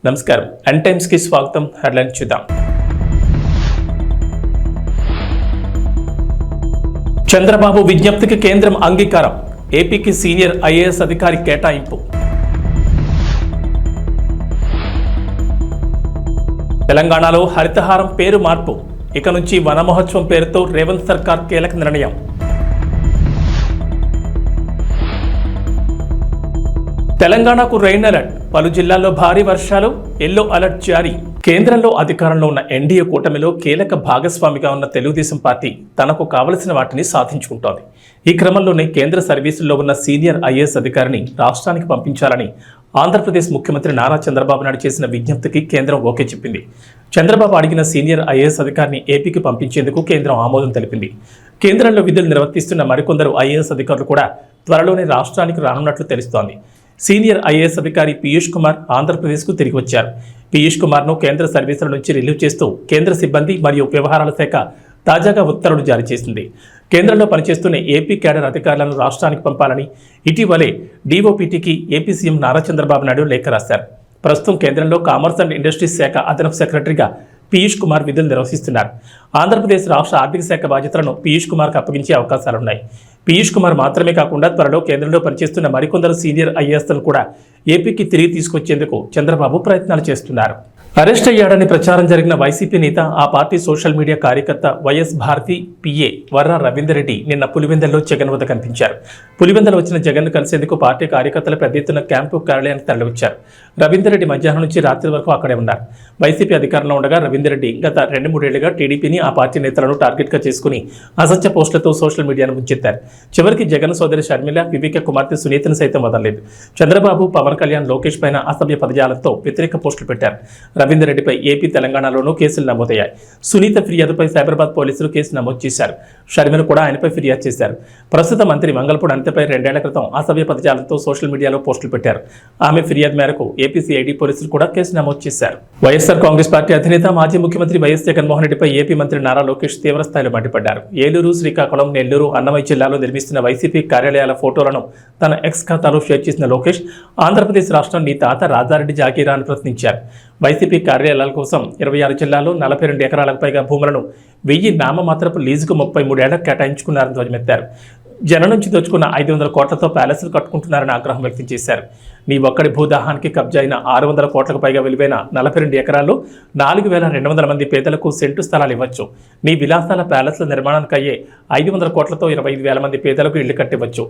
నమస్కారం n times కి స్వాగతం. హెడ్లైన్ చూద్దాం. చంద్రబాబు విజ్ఞప్తికి కేంద్రం అంగీకారం. ఏపీకి సీనియర్ ఐఏఎస్ అధికారి కేటాయింపు. తెలంగాణలో హరితహారం పేరు మార్పు. ఇక నుంచి వన మహోత్సవం పేరుతో రేవంత్ సర్కార్ కీలక నిర్ణయం. తెలంగాణకు రెయిన్ అలర్ట్. పలు జిల్లాల్లో భారీ వర్షాలు, ఎల్లో అలర్ట్ జారీ. కేంద్రంలో అధికారంలో ఉన్న ఎన్డీఏ కూటమిలో కీలక భాగస్వామిగా ఉన్న తెలుగుదేశం పార్టీ తనకు కావలసిన వాటిని సాధించుకుంటోంది. ఈ క్రమంలోనే కేంద్ర సర్వీసుల్లో ఉన్న సీనియర్ ఐఏఎస్ అధికారిని రాష్ట్రానికి పంపించాలని ఆంధ్రప్రదేశ్ ముఖ్యమంత్రి నారా చంద్రబాబు నాయుడు చేసిన విజ్ఞప్తికి కేంద్రం ఓకే చెప్పింది. చంద్రబాబు అడిగిన సీనియర్ ఐఏఎస్ అధికారిని ఏపీకి పంపించేందుకు కేంద్రం ఆమోదం తెలిపింది. కేంద్రంలో విధులు నిర్వర్తిస్తున్న మరికొందరు ఐఏఎస్ అధికారులు కూడా త్వరలోనే రాష్ట్రానికి రానున్నట్లు తెలుస్తోంది. సీనియర్ ఐఏఎస్ అధికారి పీయూష్ కుమార్ ఆంధ్రప్రదేశ్కు తిరిగి వచ్చారు. పీయూష్ కుమార్ను కేంద్ర సర్వీసుల నుంచి రిలీవ్ చేస్తూ కేంద్ర సిబ్బంది మరియు వ్యవహారాల శాఖ తాజాగా ఉత్తర్వులు జారీ చేసింది. కేంద్రంలో పనిచేస్తున్న ఏపీ క్యాడర్ అధికారులను రాష్ట్రానికి పంపాలని ఇటీవలే డీఓపీటీకి ఏపీ సీఎం నారా చంద్రబాబు నాయుడు లేఖ రాశారు. ప్రస్తుతం కేంద్రంలో కామర్స్ అండ్ ఇండస్ట్రీస్ శాఖ అదనపు సెక్రటరీగా పీయూష్ కుమార్ విధులు నిర్వహిస్తున్నారు. ఆంధ్రప్రదేశ్ రాష్ట్ర ఆర్థిక శాఖ బాధ్యతలను పీయూష్ కుమార్కు అప్పగించే అవకాశాలున్నాయి. పీయూష్ కుమార్ మాత్రమే కాకుండా త్వరలో కేంద్రంలో పనిచేస్తున్న మరికొందరు సీనియర్ ఐఏఎస్లను కూడా ఏపీకి తిరిగి తీసుకొచ్చేందుకు చంద్రబాబు ప్రయత్నాలు చేస్తున్నారు. అరెస్ట్ అయ్యాడని ప్రచారం జరిగిన వైసీపీ నేత, ఆ పార్టీ సోషల్ మీడియా కార్యకర్త వైఎస్ భారతి పిఏ వర్ర రవీందర్ రెడ్డి నిన్న పులివెందులలో జగన్ వద్ద కనిపించారు. పులివెందులు వచ్చిన జగన్ను కలిసేందుకు పార్టీ కార్యకర్తలు పెద్ద ఎత్తున క్యాంపు కార్యాలయానికి తరలివచ్చారు. రవీందర్ రెడ్డి మధ్యాహ్నం నుంచి రాత్రి వరకు అక్కడే ఉన్నారు. వైసీపీ అధికారంలో ఉండగా రవీందర్ రెడ్డి గత 2-3 ఏళ్లుగా టీడీపీని, ఆ పార్టీ నేతలను టార్గెట్గా చేసుకుని అసత్య పోస్టులతో సోషల్ మీడియాను ముంచెత్తారు. చివరికి జగన్ సోదరి షర్మిల, వివేక కుమార్తె సునీతను సైతం వదలలేదు. చంద్రబాబు, పవన్ కళ్యాణ్, లోకేష్ పైన అసభ్య పదజాలంతో వ్యతిరేక పోస్టులు పెట్టారు. రవీందర్ రెడ్డిపై ఏపీ, తెలంగాణలోనూ కేసులు నమోదయ్యాయి. సునీత ఫిర్యాదుపై సైబరాబాద్ పోలీసులు కేసు నమోదు చేశారు. షర్మిల కూడా ఆయనపై ఫిర్యాదు చేశారు. ప్రస్తుత మంత్రి మంగళపూడి అనితపై 2 ఏళ్ల క్రితం అసభ్య పదజాలంతో సోషల్ మీడియాలో పోస్టులు పెట్టారు. ఆమె ఫిర్యాదు మేరకు ఏపీ సిఐడి పోలీసులు కూడా కేసు నమోదు చేశారు. వైఎస్ఆర్ కాంగ్రెస్ పార్టీ అధినేత, మాజీ ముఖ్యమంత్రి వైఎస్ జగన్మోహన్ రెడ్డిపై ఏపీ మంత్రి నారా లోకేష్ తీవ్రస్థాయిలో మండిపడ్డారు. ఏలూరు, శ్రీకాకుళం, నెల్లూరు, అన్నమయ్య జిల్లాలో నిర్మిస్తున్న వైసీపీ కార్యాలయాల ఫోటోలను తన ఎక్స్ ఖాతాలో షేర్ చేసిన లోకేష్, ఆంధ్రప్రదేశ్ రాష్ట్రం నీ తాత రాజారెడ్డి జాగీరా అని ప్రశ్నించారు. వైసీపీ కార్యాలయాల కోసం 26 జిల్లాల్లో 42 ఎకరాలకు పైగా భూములను 1000 నామమాత్రపు లీజుకు 33 ఏళ్లకు కేటాయించుకున్నారని ధ్వజమెత్తారు. జనం నుంచి దోచుకున్న 500 కోట్లతో ప్యాలెస్లు కట్టుకుంటున్నారని ఆగ్రహం వ్యక్తం చేశారు. నీ ఒక్కడి భూదాహానికి కబ్జా అయిన 600 కోట్లకు పైగా విలువైన 42 ఎకరాల్లో 4200 మంది పేదలకు సెంటు స్థలాలు ఇవ్వచ్చు. నీ విలాసాల ప్యాలెస్ల నిర్మాణానికి అయ్యే 500 కోట్లతో 25,000 మంది పేదలకు ఇళ్లు కట్టివచ్చు.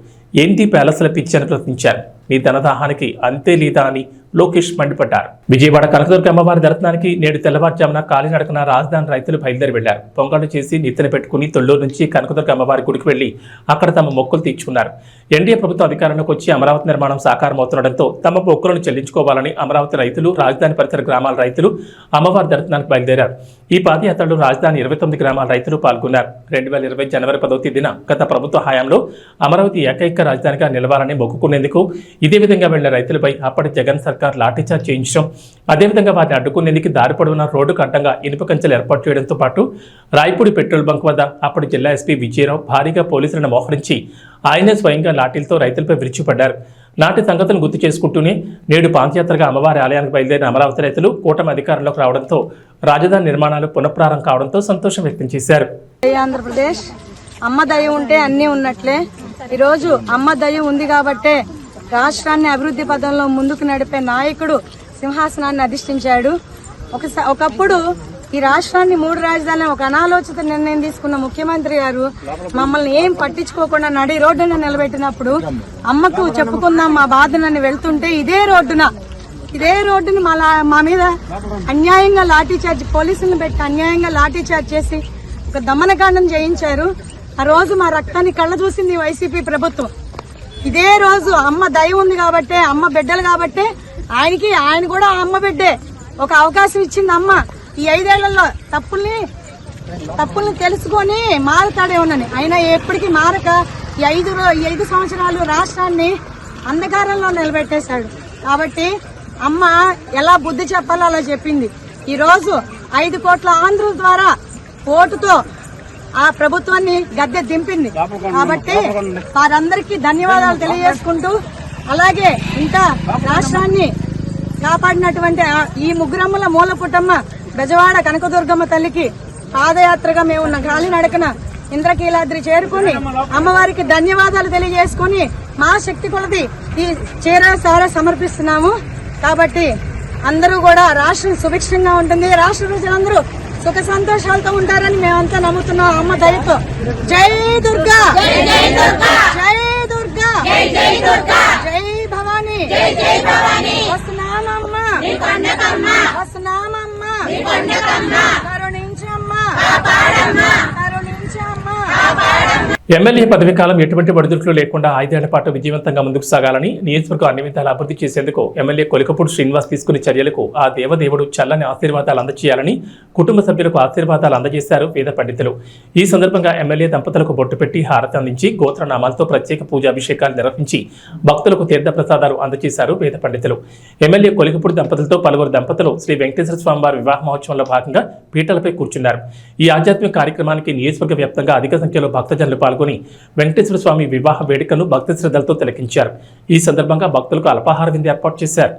ఏంటి ప్యాలెస్ల పిచ్చి అని ప్రశ్నించారు. నీ ధనదాహానికి అంతే లేదా అని లోకేష్ మండిపడ్డారు. విజయవాడ కనకదుర్గ అమ్మవారి దర్శనానికి నేడు తెల్లవారుజామున కాలినడకన రాజధాని రైతులు బయలుదేరి వెళ్లారు. పొంగళ్ళు చేసి నెత్తిన పెట్టుకుని తొల్లూరు నుంచి కనకదుర్గ అమ్మవారి గుడికి వెళ్లి అక్కడ తమ మొక్కులు తీర్చుకున్నారు. ఎన్డీఏ ప్రభుత్వం అధికారంలోకి వచ్చి అమరావతి నిర్మాణం సాకారమవుతుండటంతో తమ మొక్కులను చెల్లించుకోవాలని అమరావతి రైతులు, రాజధాని పరిసర గ్రామాల రైతులు అమ్మవారి దర్శనానికి బయలుదేరారు. ఈ పాదయాత్రలో రాజధాని 29 గ్రామాల రైతులు పాల్గొన్నారు. 2020 జనవరి 10వ తేదీన గత ప్రభుత్వ హయాంలో అమరావతి ఏకైక రాజధానిగా నిలవాలని మొక్కుకునేందుకు ఇదే విధంగా వెళ్లిన రైతులపై అప్పటి జగన్ సర్కార్ లాఠీచార్జ్ చేయించడం, అదేవిధంగా వారిని అడ్డుకునేందుకు దారి పొడవునా రోడ్డుకు అడ్డంగా ఇనుప కంచెలు ఏర్పాటు చేయడంతో పాటు రాయపూడి పెట్రోల్ బంక్ వద్ద అప్పటి జిల్లా ఎస్పీ విజయరావు భారీగా పోలీసులను మోహరించి ఆయనే స్వయంగా లాఠీలతో రైతులపై విరుచుపడ్డారు. నాటి సంగతులను గుర్తు చేసుకుంటూనే నేడు పాదయాత్రగా అమ్మవారి ఆలయానికి బయలుదేరిన అమరావతి రైతులు కూటమి అధికారంలోకి రావడంతో రాజధాని నిర్మాణాలు పునఃప్రారంభం కావడంతో సంతోషం వ్యక్తం చేశారు. ఆంధ్రప్రదేశ్ అమ్మ దయ ఉంటే అన్నీ ఉన్నట్లే. ఈరోజు అమ్మ దయ ఉంది కాబట్టే రాష్ట్రాన్ని అభివృద్ధి పదంలో ముందుకు నడిపే నాయకుడు సింహాసనాన్ని అధిష్ఠించాడు. ఒకప్పుడు ఈ రాష్ట్రాన్ని 3 రాజధానులను ఒక అనాలోచిత నిర్ణయం తీసుకున్న ముఖ్యమంత్రి గారు మమ్మల్ని ఏం పట్టించుకోకుండా నడి రోడ్డున నిలబెట్టినప్పుడు అమ్మకు చెప్పుకుందాం మా బాధనని వెళ్తుంటే ఇదే రోడ్డును మా మీద అన్యాయంగా లాఠీచార్జ్, పోలీసులను పెట్టి అన్యాయంగా లాఠీచార్జ్ చేసి ఒక దమనకాండం చేయించారు. ఆ రోజు మా రక్తాన్ని కళ్ళ చూసింది వైసీపీ ప్రభుత్వం. ఇదే రోజు అమ్మ దయ ఉంది కాబట్టే, అమ్మ బిడ్డలు కాబట్టే ఆయన కూడా అమ్మ బిడ్డే ఒక అవకాశం ఇచ్చింది అమ్మ. ఈ 5 ఏళ్లలో తప్పుల్ని తెలుసుకొని మారుతాడే ఉన్నని ఆయన ఎప్పటికీ మారక ఈ 5 సంవత్సరాలు రాష్ట్రాన్ని అంధకారంలో నిలబెట్టేశాడు. కాబట్టి అమ్మ ఎలా బుద్ధి చెప్పాలో అలా చెప్పింది. ఈ రోజు 5 కోట్ల ఆంధ్రుల ద్వారా ఓటుతో ఆ ప్రభుత్వాన్ని గద్దె దింపింది. కాబట్టి వారందరికీ ధన్యవాదాలు తెలియజేసుకుంటూ, అలాగే ఇంకా రాష్ట్రాన్ని కాపాడినటువంటి ఈ ముగ్గురమ్మల మూల పుట్టమ్మ బెజవాడ కనకదుర్గమ్మ తల్లికి పాదయాత్రగా మేము కాలినడకన ఇంద్రకీలాద్రి చేరుకుని అమ్మవారికి ధన్యవాదాలు తెలియజేసుకుని మా శక్తి కొలది ఈ చీర సార సమర్పిస్తున్నాము. కాబట్టి అందరూ కూడా రాష్ట్రం సుభిక్షంగా ఉంటుంది, రాష్ట్ర ప్రజలందరూ సుఖ సంతోషాలతో ఉంటారని మేమంతా నమ్ముతున్నాం అమ్మ దయతో. జై దుర్గా, జై దుర్గా, జై భవానీ, వస్తున్నామమ్మ, వస్తున్నామమ్మ, కరుణించమ్మా, కరుణించమ్మా. ఎమ్మెల్యే పదవి కాలం ఎటువంటి ఒడిదుడుకులు లేకుండా 5 ఏళ్ల పాటు విజయవంతంగా ముందుకు సాగాలని, నియోజకవర్గం అన్ని విధాలా అభివృద్ధి చేసేందుకు ఎమ్మెల్యే కొలికపూడి శ్రీనివాస్ తీసుకునే చర్యలకు ఆ దేవదేవుడు చల్లని ఆశీర్వాదాలు అందజేయాలని కుటుంబ సభ్యులకు ఆశీర్వాదాలు అందజేశారు వేద పండితులు. ఈ సందర్భంగా ఎమ్మెల్యే దంపతులకు బొట్టు పెట్టి హారతి అందించి గోత్రనామాలతో ప్రత్యేక పూజాభిషేకాలు నిర్వహించి భక్తులకు తీర్థ ప్రసాదాలు అందజేశారు వేద పండితులు. ఎమ్మెల్యే కొలికపూడి దంపతులతో పలువురు దంపతులు శ్రీ వెంకటేశ్వర స్వామి వారి వివాహ మహోత్సవంలో భాగంగా పీటలపై కూర్చున్నారు. ఈ ఆధ్యాత్మిక కార్యక్రమానికి నియోజకవర్గ వ్యాప్తంగా అధిక సంఖ్యలో భక్తజనులు పాల్గొని వెంకటేశ్వర స్వామి వివాహ వేడుకను భక్తి శ్రద్ధలతో తిలకించారు. ఈ సందర్భంగా భక్తులకు అల్పాహార విందు ఏర్పాటు చేశారు.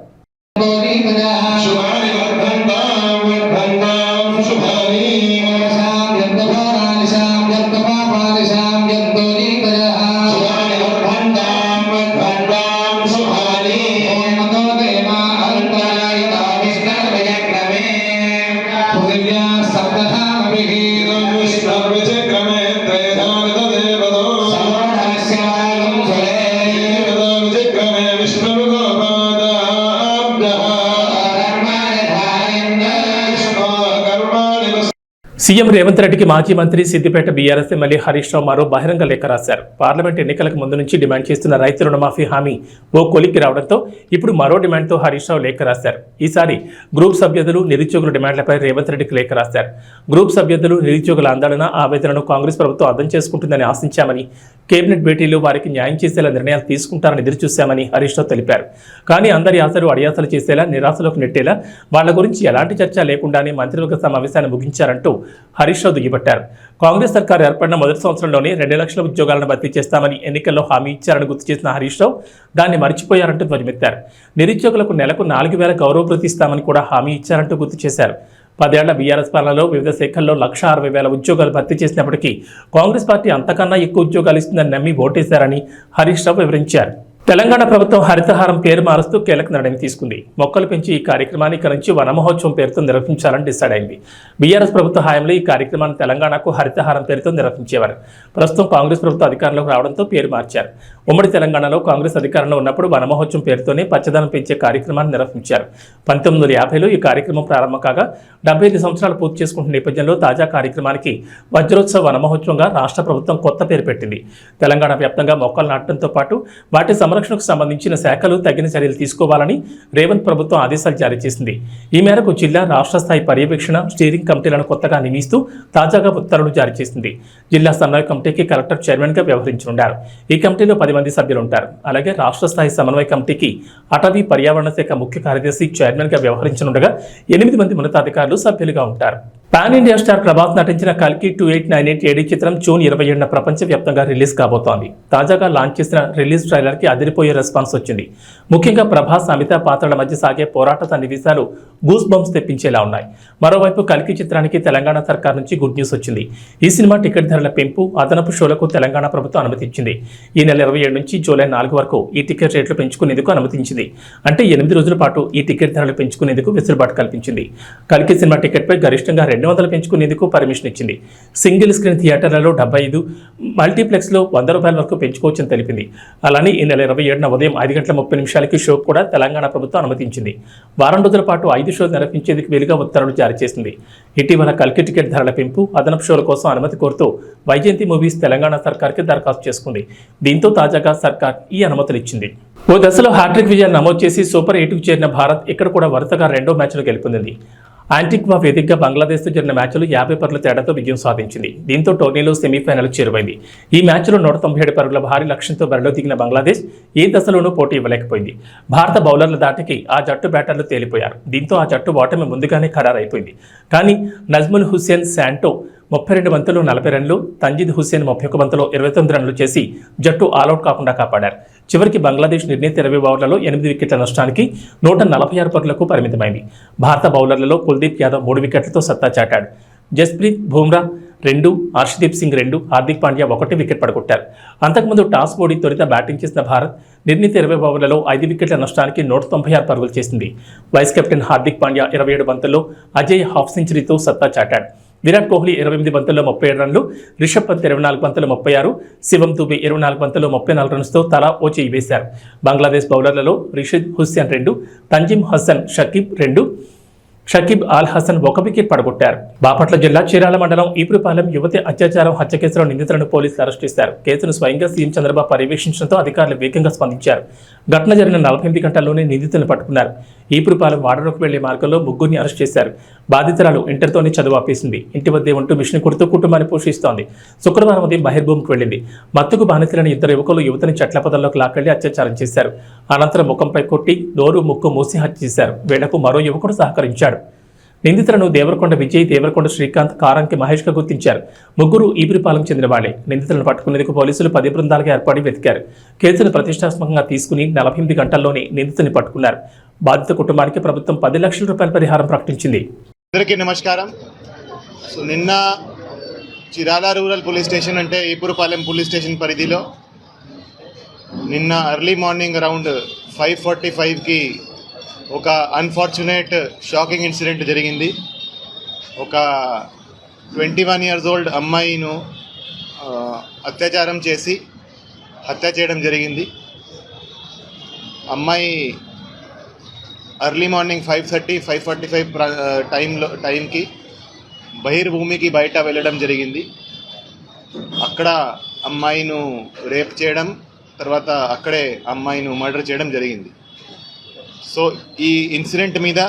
సీఎం రేవంత్ రెడ్డికి మాజీ మంత్రి సిద్దిపేట బీఆర్ఎస్ ఎమ్మెల్యే హరీష్ రావు మరో బహిరంగ లేఖ రాశారు. పార్లమెంట్ ఎన్నికలకు ముందు నుంచి డిమాండ్ చేస్తున్న రైతు రుణమాఫీ హామీ ఓ కొలిక్కి రావడంతో ఇప్పుడు మరో డిమాండ్తో హరీష్ రావు లేఖ రాశారు. ఈసారి గ్రూప్ సభ్యులు నిరుద్యోగుల డిమాండ్లపై రేవంత్ రెడ్డికి లేఖ రాశారు. గ్రూప్ సభ్యులు నిరుద్యోగుల ఆందోళన ఆవేదనను కాంగ్రెస్ ప్రభుత్వం అర్థం చేసుకుంటుందని ఆశించామని, కేబినెట్ భేటీలో వారికి న్యాయం చేసేలా నిర్ణయాలు తీసుకుంటారని ఎదురుచూశామని హరీష్ రావు తెలిపారు. కానీ అందరి ఆశలు అడియాసలు చేసేలా, నిరాశలోకి నెట్టేలా వాళ్ల గురించి ఎలాంటి చర్చ లేకుండానే మంత్రివర్గ సమావేశాన్ని ముగించారంటూ హరీష్ రావు దుయ్యబట్టారు. కాంగ్రెస్ సర్కారు ఏర్పడిన మొదటి సంవత్సరంలోనే 2 లక్షల ఉద్యోగాలను భర్తీ చేస్తామని ఎన్నికల్లో హామీ ఇచ్చారని గుర్తు చేసిన హరీష్ రావు దాన్ని మర్చిపోయారంటూ ధ్వజమెత్తారు. నిరుద్యోగులకు నెలకు 4,000 గౌరవ భృతి ఇస్తామని కూడా హామీ ఇచ్చారంటూ గుర్తు చేశారు. 10 ఏళ్ల బీఆర్ఎస్ పాలనలో వివిధ శాఖల్లో 1,60,000 ఉద్యోగాలు భర్తీ చేసినప్పటికీ కాంగ్రెస్ పార్టీ అంతకన్నా ఎక్కువ ఉద్యోగాలు ఇస్తుందని నమ్మి ఓటేశారని హరీష్ రావు వివరించారు. తెలంగాణ ప్రభుత్వం హరితహారం పేరు మారుస్తూ కీలక నిర్ణయం తీసుకుంది. మొక్కలు పెంచి ఈ కార్యక్రమాన్ని ఇక నుంచి వన మహోత్సవం పేరుతో నిర్వహించాలని డిసైడ్ అయింది. బీఆర్ఎస్ ప్రభుత్వ హయాంలో ఈ కార్యక్రమాన్ని తెలంగాణకు హరితహారం పేరుతో నిర్వహించేవారు. ప్రస్తుతం కాంగ్రెస్ ప్రభుత్వం అధికారంలోకి రావడంతో పేరు మార్చారు. ఉమ్మడి తెలంగాణలో కాంగ్రెస్ అధికారంలో ఉన్నప్పుడు వన మహోత్సవం పేరుతోనే పచ్చదనం పెంచే కార్యక్రమాన్ని నిర్వహించారు. 1950లో ఈ కార్యక్రమం ప్రారంభం కాగా 75 సంవత్సరాలు పూర్తి చేసుకుంటున్న నేపథ్యంలో తాజా కార్యక్రమానికి వజ్రోత్సవ వన మహోత్సవంగా రాష్ట్ర ప్రభుత్వం కొత్త పేరు పెట్టింది. తెలంగాణ వ్యాప్తంగా మొక్కలు నాటడంతో పాటు వాటి సంరక్షణకు సంబంధించిన శాఖలు తగిన చర్యలు తీసుకోవాలని రేవంత్ ప్రభుత్వం ఆదేశాలు జారీ చేసింది. ఈ మేరకు జిల్లా రాష్ట్ర స్థాయి పర్యవేక్షణ స్టీరింగ్ కమిటీలను కొత్తగా నియమిస్తూ తాజాగా ఉత్తర్వులు జారీ చేసింది. జిల్లా సమన్వయ కమిటీకి కలెక్టర్ చైర్మన్ గా వ్యవహరించనున్నారు. ఈ కమిటీలో 10 మంది సభ్యులు ఉంటారు. అలాగే రాష్ట్ర స్థాయి సమన్వయ కమిటీకి అటవీ పర్యావరణ శాఖ ముఖ్య కార్యదర్శి చైర్మన్ గా వ్యవహరించనుండగా 8 మంది ఉన్నతాధికారులు సభ్యులుగా ఉంటారు. పాన్ ఇండియా స్టార్ ప్రభాస్ నటించిన కల్కి 2898 ఏడీ చిత్రం జూన్ 27న ప్రపంచవ్యాప్తంగా రిలీజ్ కాబోతోంది. తాజాగా లాంచ్ చేసిన రిలీజ్ ట్రైలర్ కి అదిరిపోయే రెస్పాన్స్ వచ్చింది. ముఖ్యంగా ప్రభాస్, అమితాబ్ పాత్రల మధ్య సాగే పోరాట సన్నివేశాలు గూస్ బంప్స్ తెప్పించేలా ఉన్నాయి. మరోవైపు కల్కి చిత్రానికి తెలంగాణ సర్కార్ నుంచి గుడ్ న్యూస్ వచ్చింది. ఈ సినిమా టికెట్ ధరల పెంపు, అదనపు షోలకు తెలంగాణ ప్రభుత్వం అనుమతించింది. ఈ నెల 27 నుంచి జూలై 4 వరకు ఈ టికెట్ రేట్లు పెంచుకునేందుకు అనుమతించింది. అంటే 8 రోజుల పాటు ఈ టికెట్ ధరలు పెంచుకునేందుకు వెసులుబాటు కల్పించింది. కల్కి సినిమా టికెట్పై గరిష్టంగా 200 పెంచుకునేందుకు పర్మిషన్ ఇచ్చింది. సింగిల్ స్క్రీన్ థియేటర్లలో 75, మల్టీప్లెక్స్లో ₹100 వరకు పెంచుకోవచ్చని తెలిపింది. అలానే ఈ నెల 27న ఉదయం 5:30 షో కూడా తెలంగాణ ప్రభుత్వం అనుమతించింది. వారం రోజుల పాటు 5 షోలు నిర్వహించేందుకు వీలుగా ఉత్తర్వులు జారీ చేసింది. ఇటీవల కల్కి టికెట్ ధరల పెంపు, అదనపు షోల కోసం అనుమతి కోరుతూ వైజయంతి మూవీస్ తెలంగాణ సర్కార్కి దరఖాస్తు చేసుకుంది. దీంతో తాజాగా సర్కార్ ఈ అనుమతులు ఇచ్చింది. ఓ దశలో హ్యాట్రిక్ విజయాన్ని నమోదు చేసి సూపర్ 8కు చేరిన భారత్ ఇక్కడ కూడా వరుసగా 2వ మ్యాచ్ను గెలుపొందింది. యాంటిగ్వా వేదికగా బంగ్లాదేశ్తో జరిగిన మ్యాచ్లో 50 పరుగుల తేడాతో విజయం సాధించింది. దీంతో టోర్నీలో సెమీఫైనల్కు చేరువైంది. ఈ మ్యాచ్లో 197 పరుగుల భారీ లక్ష్యంతో బరిలో దిగిన బంగ్లాదేశ్ ఏ దశలోనూ పోటీ ఇవ్వలేకపోయింది. భారత బౌలర్ల దాటికి ఆ జట్టు బ్యాటర్లు తేలిపోయారు. దీంతో ఆ జట్టు ఓటమి ముందుగానే ఖరారైపోయింది. కానీ నజ్ముల్ హుస్సేన్ శాంటో 32 బంతులు 40 రన్లు, తంజీద్ హుస్సేన్ 31 బంతులో 29 రన్లు చేసి జట్టు ఆలౌట్ కాకుండా కాపాడారు. చివరికి బంగ్లాదేశ్ నిర్ణీత 20 ఓవర్లలో 8 వికెట్ల నష్టానికి 146 పరుగులకు పరిమితమైంది. భారత బౌలర్లలో కుల్దీప్ యాదవ్ 3 వికెట్లతో సత్తా చాటాడు. జస్ప్రీత్ బుమ్రా 2, హర్షదీప్ సింగ్ 2, హార్దిక్ పాండ్యా 1 వికెట్ పడగొట్టారు. అంతకుముందు టాస్ ఓడి తొలుత బ్యాటింగ్ చేసిన భారత్ నిర్ణీత 20 ఓవర్లలో 5 వికెట్ల నష్టానికి 196 పరుగులు చేసింది. వైస్ కెప్టెన్ హార్దిక్ పాండ్యా 27 బంతుల్లో అజయ్ హాఫ్ సెంచరీతో సత్తా చాటాడు. విరాట్ కోహ్లీ 28 బంతుల్లో 37 రన్లు, రిషబ్ పంత్ 24 బంతుల్లో 36, శివం దుబే 24 బంతుల్లో 34 రన్స్తో తలా ఓ చేయి వేశారు. బంగ్లాదేశ్ బౌలర్లలో రిషద్ హుస్సేన్ 2, తంజిమ్ హసన్ షకీబ్ అల్ హసన్ 1 వికెట్ పడగొట్టారు. బాపట్ల జిల్లా చీరాల మండలం ఈపురపాలెం యువతి అత్యాచారం హత్య కేసులో నిందితులను పోలీసులు అరెస్ట్ చేశారు. కేసును స్వయంగా సీఎం చంద్రబాబు పర్యవేక్షించడంతో అధికారులు వేగంగా స్పందించారు. ఘటన జరిగిన 48 గంటల్లోనే నిందితులను పట్టుకున్నారు. ఈపురపాలెం వాడలోకి వెళ్లే మార్గంలో 3 అరెస్ట్ చేశారు. బాధితురాలు ఇంటర్తోనే చదువు ఆపేసింది. ఇంటి వద్దే ఉంటూ మిషన్ కుడుతూ కుటుంబాన్ని పోషిస్తోంది. శుక్రవారం ఉదయం బహిర్భూమికి వెళ్లింది. మత్తుకు బానితులైన 2 యువకులు యువతిని చెట్ల పొదల్లోకి లాక్కెళ్లి అత్యాచారం చేశారు. అనంతరం ముఖంపై కొట్టి నోరు ముక్కు మూసి హత్య చేశారు. వీళ్లకు మరో యువకుడు సహకరించాడు. నిందితులను దేవరకొండ విజయ్, దేవరకొండ శ్రీకాంత్, కారంకి మహేష్గా గుర్తించారు. 3 ఈపురపాలెం చెందిన వాళ్లే. నిందితులను పట్టుకునేందుకు పోలీసులు 10 బృందాలుగా ఏర్పడి వెతికారు. కేసును ప్రతిష్టాత్మకంగా తీసుకుని 48 గంటల్లోనే నిందితుని పట్టుకున్నారు. బాధిత కుటుంబానికి ప్రభుత్వం 10 లక్షల రూపాయల పరిహారం ప్రకటించింది. అందరికీ నమస్కారం. సో నిన్న చిరాల రూరల్ పోలీస్ స్టేషన్ అంటే ఈపురపాలెం పోలీస్ స్టేషన్ పరిధిలో నిన్న ఎర్లీ మార్నింగ్ అరౌండ్ 5:45కి ఒక అన్ఫార్చునేట్ షాకింగ్ ఇన్సిడెంట్ జరిగింది. ఒక 21 years ఓల్డ్ అమ్మాయిను అత్యాచారం చేసి హత్య చేయడం జరిగింది. అమ్మాయి ఎర్లీ మార్నింగ్ 5:30-5:45 టైంకి బహిర్భూమికి బయట వెళ్ళడం జరిగింది. అక్కడ అమ్మాయిను రేప్ చేయడం, తర్వాత అక్కడే అమ్మాయిను మర్డర్ చేయడం జరిగింది. సో ఈ ఇన్సిడెంట్ మీద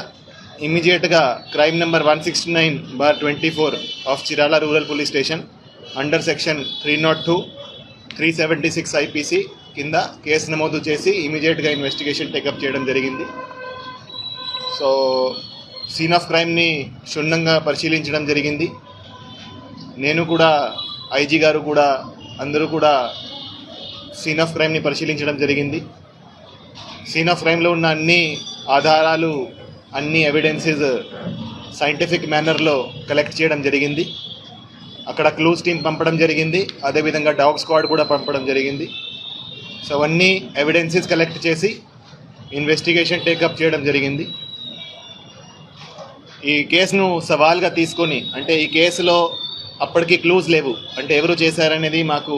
ఇమీడియట్గా crime number 169/24 of Chirala rural police station under section 302, 376 IPC కింద కేసు నమోదు చేసి ఇమీడియట్గా ఇన్వెస్టిగేషన్ టేకప్ చేయడం జరిగింది. సో సీన్ ఆఫ్ క్రైమ్ని క్షుణ్ణంగా పరిశీలించడం జరిగింది. నేను కూడా, ఐజీ గారు కూడా, అందరూ కూడా సీన్ ఆఫ్ క్రైమ్ని పరిశీలించడం జరిగింది. సీన్ ఆఫ్ క్రైమ్లో ఉన్న అన్ని ఆధారాలు, అన్ని ఎవిడెన్సెస్ సైంటిఫిక్ మేనర్లో కలెక్ట్ చేయడం జరిగింది. అక్కడ క్లూస్ టీమ్ పంపడం జరిగింది. అదేవిధంగా డాగ్ స్క్వాడ్ కూడా పంపడం జరిగింది. సో అవన్నీ ఎవిడెన్సెస్ కలెక్ట్ చేసి ఇన్వెస్టిగేషన్ టేకప్ చేయడం జరిగింది. ఈ కేసును సవాల్గా తీసుకొని, అంటే ఈ కేసులో అప్పటికి క్లూజ్ లేవు, అంటే ఎవరు చేశారనేది మాకు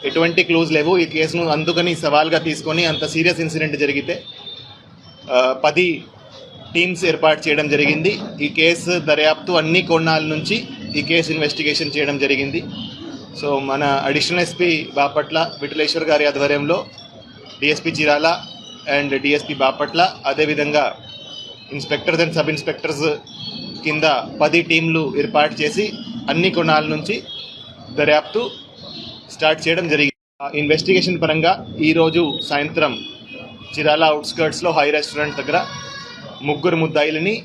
ఎటువంటి క్లూజ్ లేవు. ఈ కేసును అందుకని సవాల్గా తీసుకొని, అంత సీరియస్ ఇన్సిడెంట్ జరిగితే 10 టీమ్స్ ఏర్పాటు చేయడం జరిగింది. ఈ కేసు దర్యాప్తు అన్ని కోణాల నుంచి ఈ కేసు ఇన్వెస్టిగేషన్ చేయడం జరిగింది. సో మన అడిషనల్ ఎస్పీ బాపట్ల విఠలేశ్వర్ గారి ఆధ్వర్యంలో DSP Chirala and DSP Bapatla, అదేవిధంగా ఇన్స్పెక్టర్స్ అండ్ సబ్ ఇన్స్పెక్టర్స్ కింద 10 టీంలు ఏర్పాటు చేసి అన్ని కోణాల నుంచి దర్యాప్తు స్టార్ట్ చేయడం జరిగింది. ఇన్వెస్టిగేషన్ పరంగా ఈరోజు సాయంత్రం చిరాల అవుట్స్కర్ట్స్లో హై రెస్టారెంట్ దగ్గర 3 ముద్దాయిలని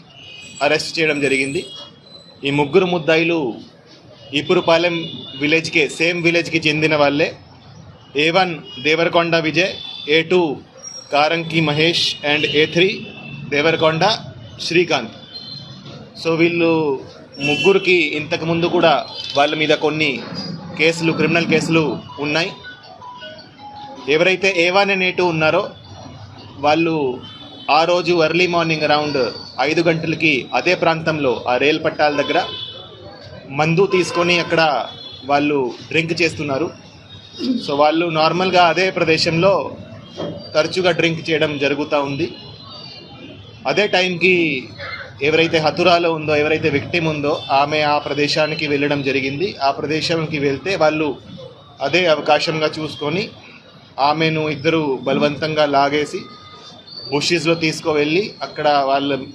అరెస్ట్ చేయడం జరిగింది. ఈ 3 ముద్దాయిలు ఈపురపాలెం విలేజ్కే, సేమ్ విలేజ్కి చెందిన వాళ్ళే. A1 దేవరకొండ విజయ్, A2 కారంకి Mahesh and A3 Devarakonda Srikanth. So వీళ్ళు 3కి ఇంతకుముందు కూడా వాళ్ళ మీద కొన్ని కేసులు, క్రిమినల్ కేసులు ఉన్నాయి. ఎవరైతే A1 and A2 ఉన్నారో వాళ్ళు ఆ రోజు ఎర్లీ మార్నింగ్ అరౌండ్ 5 గంటలకి అదే ప్రాంతంలో, ఆ రైల్ పట్టాల దగ్గర మందు తీసుకొని అక్కడ వాళ్ళు డ్రింక్ చేస్తున్నారు. సో వాళ్ళు నార్మల్గా అదే ప్రదేశంలో తరచుగా డ్రింక్ చేయడం జరుగుతూ ఉంది. అదే టైంకి ఎవరైతే హతురాలో ఉందో, ఎవరైతే విక్టిమ్ ఉందో, ఆమె ఆ ప్రదేశానికి వెళ్ళడం జరిగింది. ఆ ప్రదేశానికి వెళ్తే వాళ్ళు అదే అవకాశంగా చూసుకొని ఆమెను ఇద్దరు బలవంతంగా లాగేసి బుషెస్లో తీసుకువెళ్ళి అక్కడ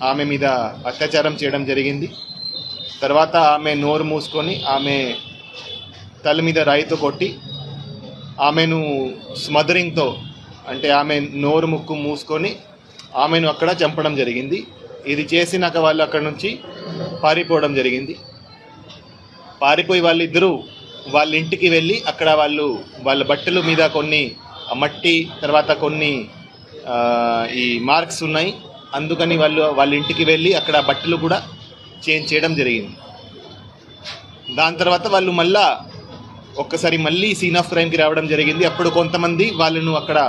ఆమె మీద అత్యాచారం చేయడం జరిగింది. తర్వాత ఆమె నోరు మూసుకొని ఆమె తల మీద రాయితో కొట్టి ఆమెను స్మదరింగ్తో, అంటే ఆమె నోరు ముక్కు మూసుకొని ఆమెను అక్కడ చంపడం జరిగింది. ఇది చేసినాక వాళ్ళు అక్కడ నుంచి పారిపోవడం జరిగింది. పారిపోయి వాళ్ళిద్దరూ వాళ్ళ ఇంటికి వెళ్ళి అక్కడ వాళ్ళ బట్టల మీద కొన్ని ఆ మట్టి తర్వాత కొన్ని ఈ మార్క్స్ ఉన్నాయి. అందుకని వాళ్ళ ఇంటికి వెళ్ళి అక్కడ బట్టలు కూడా చేంజ్ చేయడం జరిగింది. దాని తర్వాత వాళ్ళు ఒక్కసారి మళ్ళీ సీన్ ఆఫ్ క్రైమ్కి రావడం జరిగింది. అప్పుడు కొంతమంది వాళ్ళను అక్కడ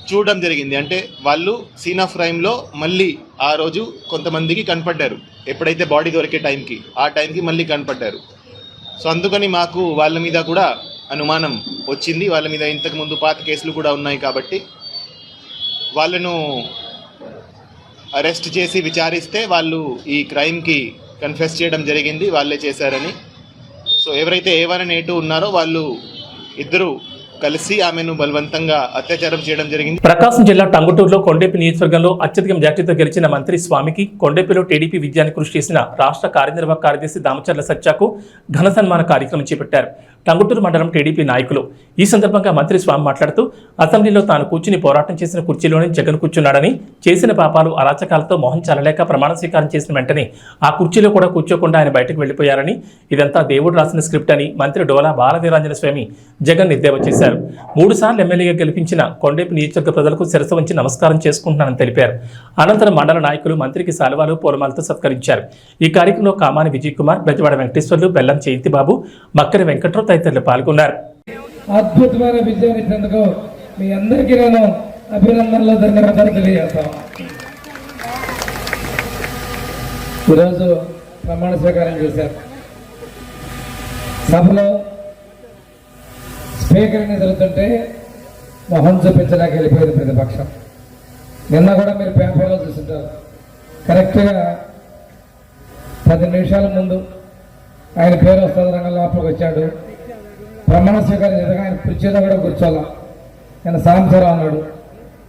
చూడడం జరిగింది. అంటే వాళ్ళు సీన్ ఆఫ్ క్రైమ్లో మళ్ళీ ఆ రోజు కొంతమందికి కనపడ్డారు. ఎప్పుడైతే బాడీ దొరికే టైంకి ఆ టైంకి మళ్ళీ కనపడ్డారు. సో అందుకని మాకు వాళ్ళ మీద కూడా అనుమానం వచ్చింది. వాళ్ళ మీద ఇంతకుముందు పాత కేసులు కూడా ఉన్నాయి కాబట్టి వాళ్ళను అరెస్ట్ చేసి విచారిస్తే వాళ్ళు ఈ క్రైమ్కి కన్ఫెస్ చేయడం జరిగింది, వాళ్ళే చేశారని. సో ఎవరైతే A1 and A2 ఉన్నారో వాళ్ళు ఇద్దరు కలిసి ఆమెను బలవంతంగా అత్యాచారం చేయడం జరిగింది. ప్రకాశం జిల్లా టంగుటూరులో కొండేపి నియోజకవర్గంలో అత్యధిక మెజార్టీతో గెలిచిన మంత్రి స్వామికి కొండేపిలో టీడీపీ విజయాన్ని కృషి చేసిన రాష్ట్ర కార్యనిర్వాహక కార్యదర్శి దామచర్ల సత్యాకు ఘన సన్మాన కార్యక్రమం చేపట్టారు టంగుటూరు మండలం టీడీపీ నాయకులు. ఈ సందర్భంగా మంత్రి స్వామి మాట్లాడుతూ అసెంబ్లీలో తాను కూర్చుని పోరాటం చేసిన కుర్చీలోనే జగన్ కూర్చున్నాడని, చేసిన పాపాలు అరాచకాలతో మొహం చల్లలేక ప్రమాణ స్వీకారం చేసిన వెంటనే ఆ కుర్చీలో కూడా కూర్చోకుండా ఆయన బయటకు వెళ్లిపోయారని, ఇదంతా దేవుడు రాసిన స్క్రిప్ట్ అని మంత్రి డోలా బాలవీరాంజన స్వామి జగన్ ఎద్దేవా చేశారు. 3 సార్లు ఎమ్మెల్యేగా గెలిపించిన కొండేపి నియోజకవర్గ ప్రజలకు శిరస్సు వంచి నమస్కారం చేసుకుంటున్నానని తెలిపారు. అనంతరం మండల నాయకులు మంత్రికి శాలువాలు పూలమాలతో సత్కరించారు. ఈ కార్యక్రమంలో కామాని విజయ్ కుమార్, బెజవాడ వెంకటేశ్వర్లు, బెల్లం జయంతిబాబు, మక్కరి వెంకట్రావు తదితరులు పాల్గొన్నారు. అద్భుతమైన విజయాన్ని ఇచ్చినందుకు మీ అందరికీ నేను అభినందనలు, ధన్యవాదాలు తెలియజేస్తాను. ఈరోజు ప్రమాణ స్వీకారం చేశారు. సభలో స్పీకర్ని జరుగుతుంటే మొహం చూపించడానికి వెళ్ళిపోయేది ప్రతిపక్షం. నిన్న కూడా మీరు పేపర్లో చూస్తుంటారు. కరెక్ట్గా 10 నిమిషాల ముందు ఆయన పేరు వస్తుంది, రంగం లోపలికి వచ్చాడు. ప్రమాణ స్వీకారం చేశాక ఆయన కుర్చీలో కూడా కూర్చోాల. ఆయన సాంసరావు అన్నాడు,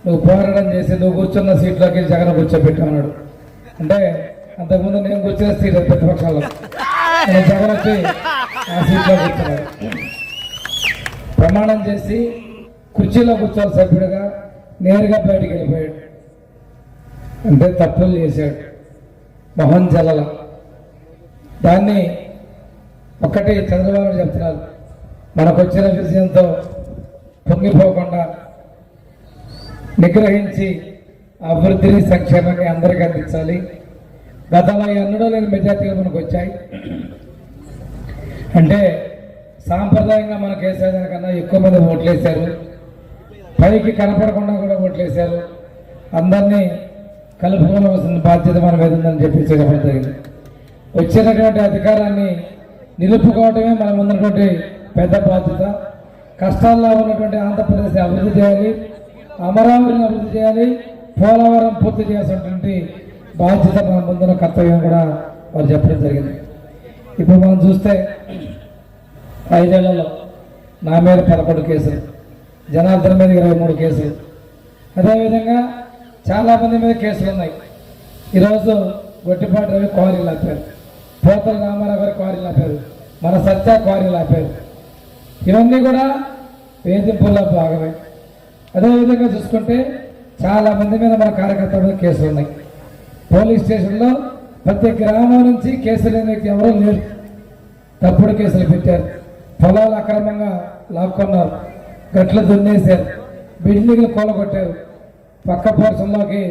నువ్వు పోరాటం చేసి నువ్వు కూర్చున్న సీట్లోకి జగన్ కూర్చోబెట్టి అన్నాడు. అంటే అంతకుముందు నేను కూర్చున్న సీట్ ప్రతిపక్షాల్లో, నేను జగన్ వచ్చి ఆ సీట్లో కూర్చున్నాడు. ప్రమాణం చేసి కుర్చీలో కూర్చోవాలి సభ్యుడిగా, నేరుగా బయటికి వెళ్ళిపోయాడు. అంటే తప్పులు చేశాడు, మొహం జల్లల. దాన్ని ఒక్కటి చంద్రబాబు చెప్తున్నారు, మనకు వచ్చిన విజయంతో పొంగిపోకుండా నిగ్రహించి అభివృద్ధిని, సంక్షేమాన్ని అందరికీ అందించాలి. గతంలో ఎన్నడూ లేని మెజార్టీలు మనకు వచ్చాయి. అంటే సాంప్రదాయంగా మనకు వేసేదానికన్నా ఎక్కువ మంది ఓట్లేశారు. పైకి కనపడకుండా కూడా ఓట్లేశారు. అందరినీ కలుపుకోవాల్సిన బాధ్యత మన మీద ఉందని చెప్పి చెప్పడం జరిగింది. వచ్చినటువంటి అధికారాన్ని నిలుపుకోవటమే మన ముందున్నటువంటి పెద్ద బాధ్యత. కష్టాల్లో ఉన్నటువంటి ఆంధ్రప్రదేశ్ అభివృద్ధి చేయాలి, అమరావతిని అభివృద్ధి చేయాలి, పోలవరం పూర్తి చేయాల్సినటువంటి బాధ్యత మన ముందున్న కర్తవ్యం కూడా వారు చెప్పడం జరిగింది. ఇప్పుడు మనం చూస్తే 5 ఏళ్లలో నా మీద 11 కేసులు, జనార్దన్ మీద 23 కేసులు, అదేవిధంగా చాలామంది మీద కేసులు ఉన్నాయి. ఈరోజు గొట్టిపాటి రవి క్వారీలు ఆపారు, పోతల రామారావు గారు క్వారీలు ఆపారు, మన సత్య క్వారీలు ఆపారు. ఇవన్నీ కూడా వేధింపుల్లో భాగమే. అదేవిధంగా చూసుకుంటే చాలామంది మీద మన కార్యకర్తల మీద కేసులు ఉన్నాయి. పోలీస్ స్టేషన్లో ప్రతి గ్రామం నుంచి కేసులు లేని వ్యక్తి ఎవరూ లేరు. తప్పుడు కేసులు పెట్టారు, పొలాలు అక్రమంగా లాక్కున్నారు, గట్లు దున్నేశారు, బిల్డింగ్లు కూలగొట్టారు, పక్క పోర్షన్లోకి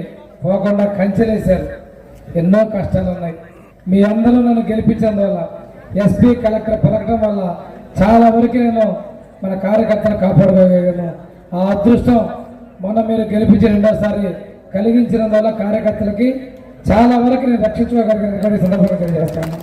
పోకుండా కంచెలేశారు. ఎన్నో కష్టాలు ఉన్నాయి. మీ అందరూ నన్ను గెలిపించినందువల్ల, ఎస్పీ కలెక్టర్ పలకడం వల్ల చాలా వరకు నేను మన కార్యకర్తను కాపాడుకోగలను. ఆ అదృష్టం మొన్న మీరు గెలిపించి 2వ సారి కలిగించినందువల్ల కార్యకర్తలకి చాలా వరకు నేను రక్షించుకోగలిగిన సందర్భంగా తెలియజేస్తాను.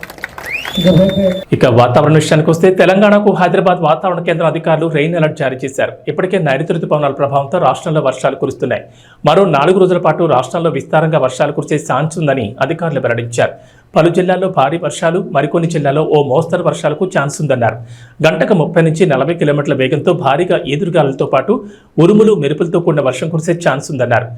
ఇక వాతావరణ విషయానికి వస్తే తెలంగాణకు హైదరాబాద్ వాతావరణ కేంద్రం అధికారులు రెయిన్ అలర్ట్ జారీ చేశారు. ఇప్పటికే నైరుతి రుతుపవనాల ప్రభావంతో రాష్ట్రంలో వర్షాలు కురుస్తున్నాయి. మరో 4 రోజుల పాటు రాష్ట్రంలో విస్తారంగా వర్షాలు కురిసే ఛాన్స్ ఉందని అధికారులు వెల్లడించారు. పలు జిల్లాల్లో భారీ వర్షాలు, మరికొన్ని జిల్లాల్లో ఓ మోస్తరు వర్షాలకు ఛాన్స్ ఉందన్నారు. గంటకు 30 నుంచి 40 కిలోమీటర్ల వేగంతో భారీగా ఈదురుగాలులతో పాటు ఉరుములు, మెరుపులతో కూడిన వర్షం కురిసే ఛాన్స్ ఉందన్నారు.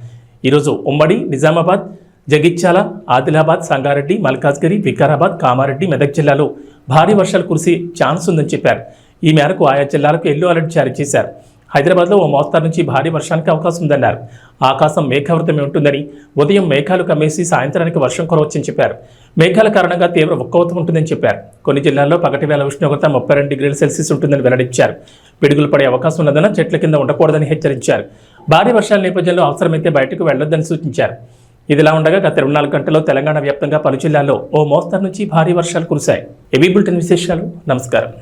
ఈరోజు ఉమ్మడి నిజామాబాద్, జగిత్యాల, ఆదిలాబాద్, సంగారెడ్డి, మల్కాజ్గిరి, వికారాబాద్, కామారెడ్డి, మెదక్ జిల్లాలో భారీ వర్షాలు కురిసే ఛాన్స్ ఉందని చెప్పారు. ఈ మేరకు ఆయా జిల్లాలకు ఎల్లో అలర్ట్ జారీ చేశారు. హైదరాబాద్లో ఓ మోస్తరు నుంచి భారీ వర్షానికి అవకాశం ఉందన్నారు. ఆకాశం మేఘావృతమై ఉంటుందని, ఉదయం మేఘాలు కమ్మేసి సాయంత్రానికి వర్షం కురవచ్చని చెప్పారు. మేఘాల కారణంగా తీవ్ర ఉక్కవతం ఉంటుందని చెప్పారు. కొన్ని జిల్లాల్లో పగటి వేళ ఉష్ణోగ్రత 32 డిగ్రీల సెల్సియస్ ఉంటుందని వెల్లడించారు. పిడుగులు పడే అవకాశం ఉన్నదన్న చెట్ల కింద ఉండకూడదని హెచ్చరించారు. భారీ వర్షాల నేపథ్యంలో అవసరమైతే బయటకు వెళ్లొద్దని సూచించారు. ఇదిలా ఉండగా గత 24 గంటల్లో తెలంగాణ వ్యాప్తంగా పలు జిల్లాల్లో ఓ మోస్తరు నుంచి భారీ వర్షాలు కురిశాయి. ఏబీ బులెటిన్ విశేషాలు. నమస్కారం.